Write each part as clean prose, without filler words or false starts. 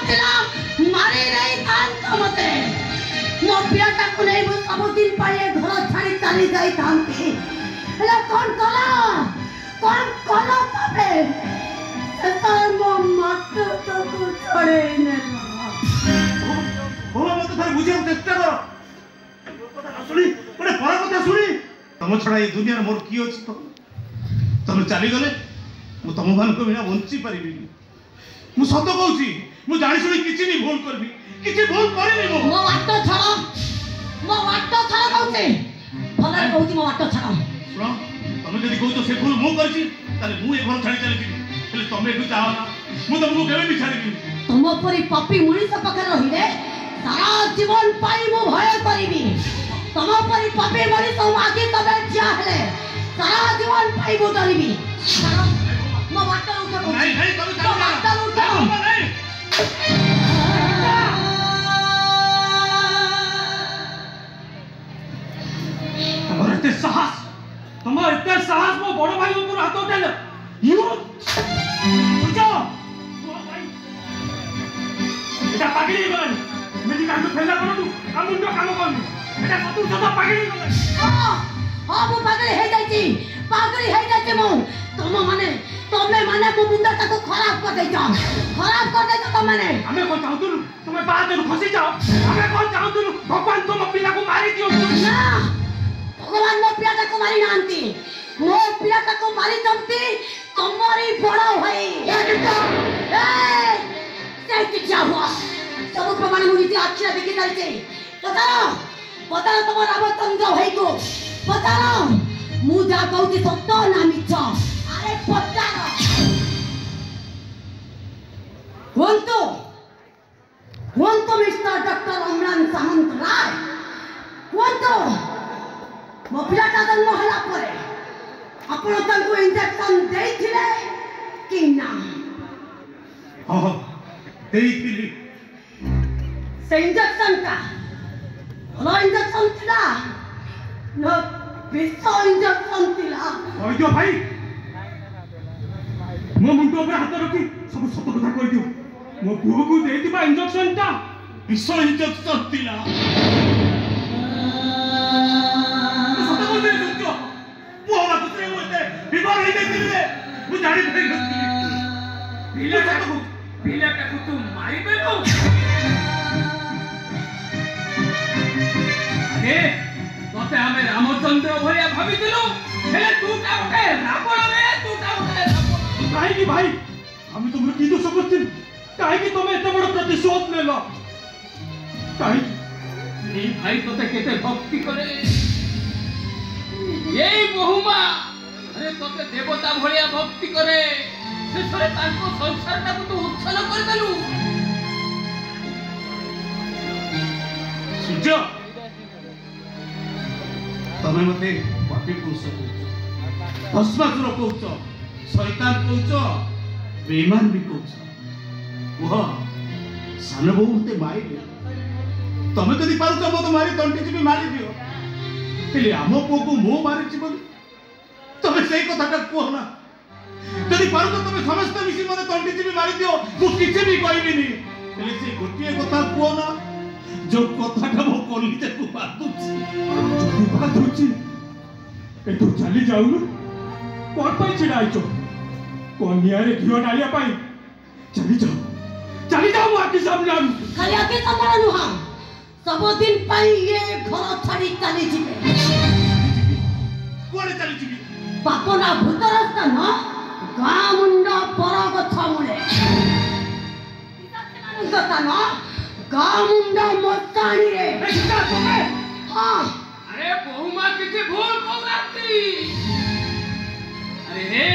थिला मारी रही थांत मते मो पियाटा को नहीं वो सब दिन पाए घर छाड़ी चली जाई थांती एला कौन कला तबे सतार मो मत तो को छोड़े ने हो मत थार बुझे चेष्टा करो कथा सुनी ओरे बड़ कथा सुनी तम छड़ा ये दुनिया रे मोर की अछि तो तमे चली गले मु तम मान को बिना बंची परिबिनी मु सत कहूची मु जानि सुनी किछि नि भूल करबी किछि भूल करिनि मो वाट छड़ा कहते भले कहूची मो वाट छड़ा सुनो तमे जदी कहू तो से भूल मु करछि ताले मु ए घर छाडी चली जिबी हेले तमे भी चाहो ना मु तुमको केबे भी छाडीबी तुम परी पापी मनीष पाखे रहिले सारा जीवन पाई मु भय करिबी तुम परी पापी मनीष आगे तबे चाहले सारा जीवन पाई मु डरिबी मो वाट उठा नहीं नहीं तमे मो वाट उठा नहीं तुम्हारे इतने साहस मो बड़ भाई ऊपर हाथ उठेले यू बुझो এটা পাগলি গলানি মেডিকাল ফেলা করু আমুন্ড কাম করনি এটা সতু সদা পাগলি গলানি মো পাগলি হই যাইছি মো তুমি মানে মো মুন্ডা তাকে খরাব করে দেছ তুমি মানে আমি কোন চাহুতুলু তুমি বাহাদুর খসি যাও আমি কোন চাহুতুলু ভগবান তুম পিলা को मारी दियो ना भगवान मो पियाटा को मारी नांती मो पियाटा को मारी तंती तुम्हारी बड़ा भाई ए क्या हुआ सब प्रमाण मुझे अच्छी देखी चलते पता तुम रामचंद्र भाई को पता मुझा कहती सत्य ना मिछ अरे पता हुंतो मिस्टर डॉक्टर अमरान सामंत राय हुंतो मो पिलाटा जन्म होला परे आपण तांको इंजेक्शन देइथिले कि ना हां देइथिली से इंजेक्शन का भलो इंजेक्शन थिला न विष इंजेक्शन थिला ओयो भाई मो मुंडो पर हाथ रखी सब सत कथा कहि दियो मो पुओ को देइतिबा इंजेक्शन ता विष इंजेक्शन थिला बीमार हो गए वो जानी नहीं करती पीले का तू मारी बेलो अरे तोते हमें रामचंद्र भरिया भाभी दिलो हेले तू का उठे रावण रे तू का उठे रावण काहे की भाई हम तुमरे की दोष करथिन काहे की तुम एते बड़ प्रतिशोध लेलो काहे नी भाई तोते केते भक्ति करे यही बहुमा अरे तोते देवता भलिया भक्ति करे शेषरे तांको संसारटा को तो उच्छल कर देलु सूर्य तमे मते पापी पुरुष कहूच भस्मासुर कहूच शैतान कहूच बेईमान भी कहूच वो सान बहु मते मारी दे तमे जदि पारुच मते मारी तंटी जी भी मारी दियो हेले आम पुओ को मो मारी जीवन तमे सेई कथाटा कहो ना जदि पारो तो तमे समस्त मिसी मने तंटी जी भी मारी दियो मु किछि भी कहबिनी हेले से गोटिए कथा कहो ना जो कथाटा मो कलिते को बातुछि जदि बातुछि ए तो चली जाउनु कोन पई छिड़ाइछो कोनिया रे घियो डालिया पाई चली जाओ आके सामने खाली आके सामने नुहा सब दिन पाई ये घर छाड़ी चली जिबे कोने चली जिबी पापना भूत रास्ता न गाँ मुंडा परा गथा मुले गता न गाँ मुंडा मस्तानी रे हाँ अरे बहुमा किसी भूल को करती अरे रे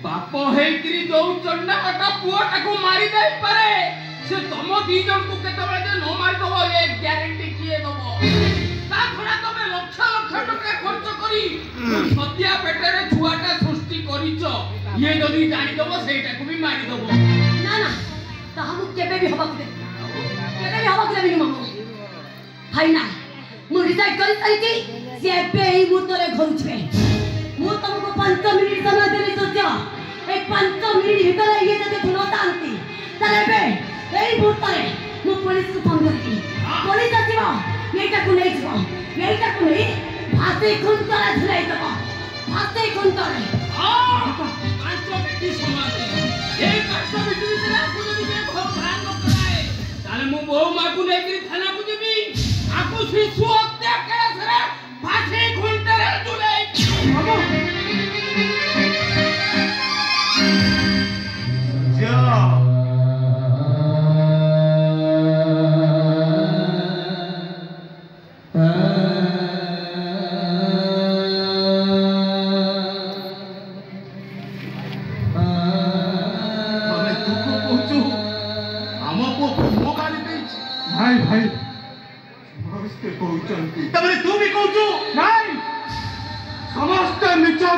बापो है किरी दो चंडा कटा पुआटा को मारी दे परे से तमो दी जन को केते बळे नो मारी दो ये ग्यारंटी किए दबो ता थोड़ा तमे लक्ष लक्ष टका खर्च करी सत्या पेटरे छुआटा सृष्टि करिचो ये जदी जानि दबो सेटा को भी मारी दबो ना ना ता हम केबे भी हबक दे केबे भी हबक देबी मामू हाय ना मु डिसाइड करि सारिती से पे ही मुतरे घर छे मु तुमको 5 मिनिट समय देली सोचा एक 5 मिनिट भीतर ये जदी फुलो तांती तले बे এই मुहूर्त मु पुलिस को फोन करी पुलिस आसीबो एटा को नहीं भाते खुंतरा झुलाई दबो भाते खुंतरा कांचो बेटी समाज ए कांचो बेटी तेरा को जदी के बहुत ध्यान न कराए ताले मु बहु मा को लेकरी थाना को जेबी आको शिशु हत्या केस रे भाते खुंतरा झुलाई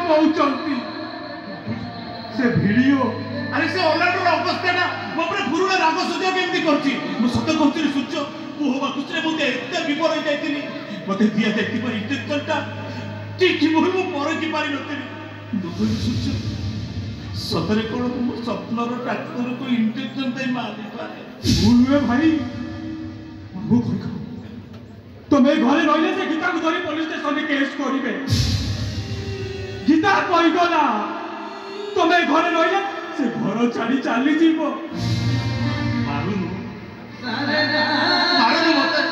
बाबू से वीडियो अरे से ओलाडोर अवस्था ना मो पर पुरुना राग सजा केमती करछि मो सत कहछि सूर्य तू होबा कुछरे मते एते विपर होई जाइतिनी मते दिया देखि पर इंटेक्टरटा ठीक कि मोर मो पर कि पारि नथिनी दुखु सूर्य सतरे कोन मो स्वप्नर डाक्टर को इंजेक्शन दे मारि पारे बोलवे भाई मो कह तमे घरे रहिले से गीता को धरी पुलिस स्टेशन में केस करिवे गीता कहि गला तमे घरे रहिले से घर छाड़ी चली जीवो मारुनु मते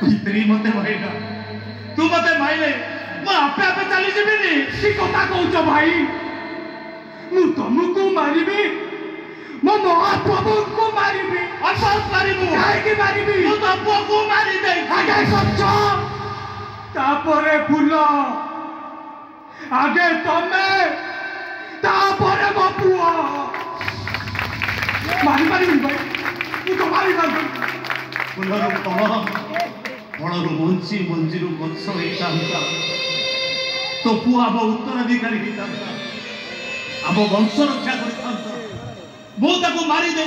इतनी मते माइला तू मते माइले मो आपे आपे चली जीविनी की कथा कहउछ भाई मु तुमको मारिबी मो महाप्रभु को मारिबी असल मारिबू काहे की मारिबी मु तपो को मारि दे आगे सच्चा तापरे फूल आगे तमे तापरे बापुआ मारी भाई तू तो मारी फूलर कह फलर मंची मंजीरू गछ होता तो पुआ आम उत्तराधिकारी होता आम वंश रक्षा कर मारी दे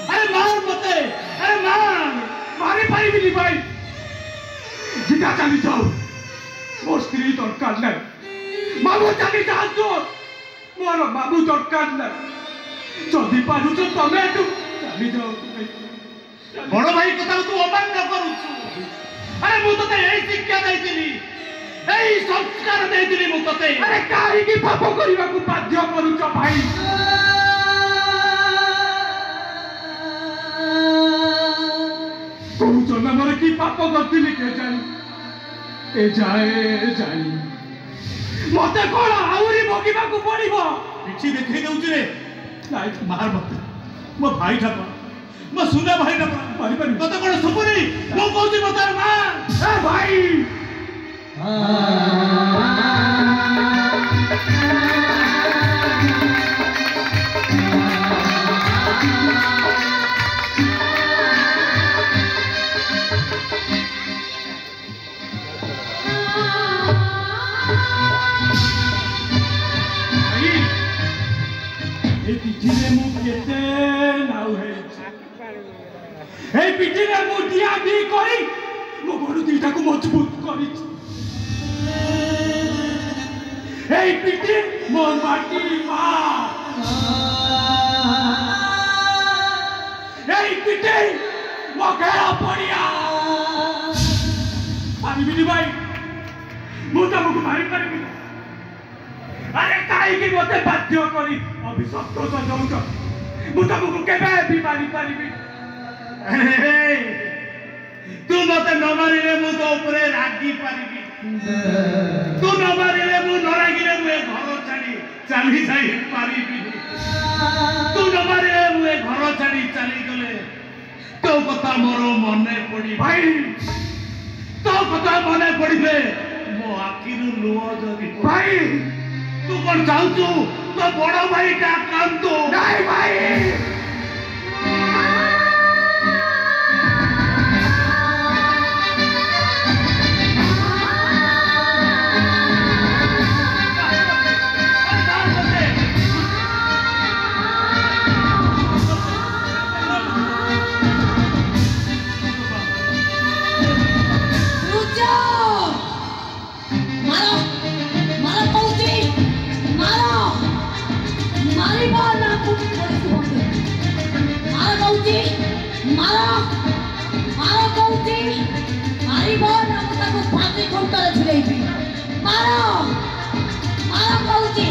अरे मार मते अरे मारी पारिबिनी भाई गीता चली जाओ मोर स्त्री दरकार नहीं बाबू चली जाओ मोर बाबू दरकार नहीं जदि पारुछ तमे तू चली जाओ बड़ भाई कथा तू अमान्य करूछु अरे मु तते एई शिक्षा दैतिली एई संस्कार दैतिली मु तते अरे काहे की पाप करिवा को बाध्य करूछ भाई कहूछ ना मोर की पाप करतिली के जाई ए जाई मते कोन आउरी भोगिबा को पड़िबो पिछि देखै दउछ रे नाइ मार मत मो भाई ठापा मो सुना भाई ठापा मारी पारी तते कोन सुपुनी मो कहूची मते मार ए भाई पिठीरे मु दिया दी करी मो गोरु दीटा को मजबूत करी एई पिठी मोर माटी मा एई पिठी मो घेरा पड़िया पारिबिनी भाई मु तुमको मारी पारिबिनी अरे काहे की मते बाध्य करी अभिशप्त सजाउछ मु तुमको केबे भी मारी पारिबिनी तू मते न मारिले मु तो ऊपर रागी पारिबी तू न मारिले मु न रागिले मु घर छाड़ी चली जाई पारिबी तू न मारिले मु घर छाड़ी चली गले तो कथा मोर मने पड़ी भाई तो कथा मने पड़िबे मो आखिरु लुह जरी भाई तू कोन चाहू तो बड़ भाई का काम तो नहीं भाई मारी बाल ना कुछ କହୁଛି ମାର ମାର କହୁଛି ମାରିବ ନା ମୁଁ ତାକୁ ଫାଶୀ ଖୁଣ୍ଟରେ ଝୁଲେଇବି ମାର ମାର କହୁଛି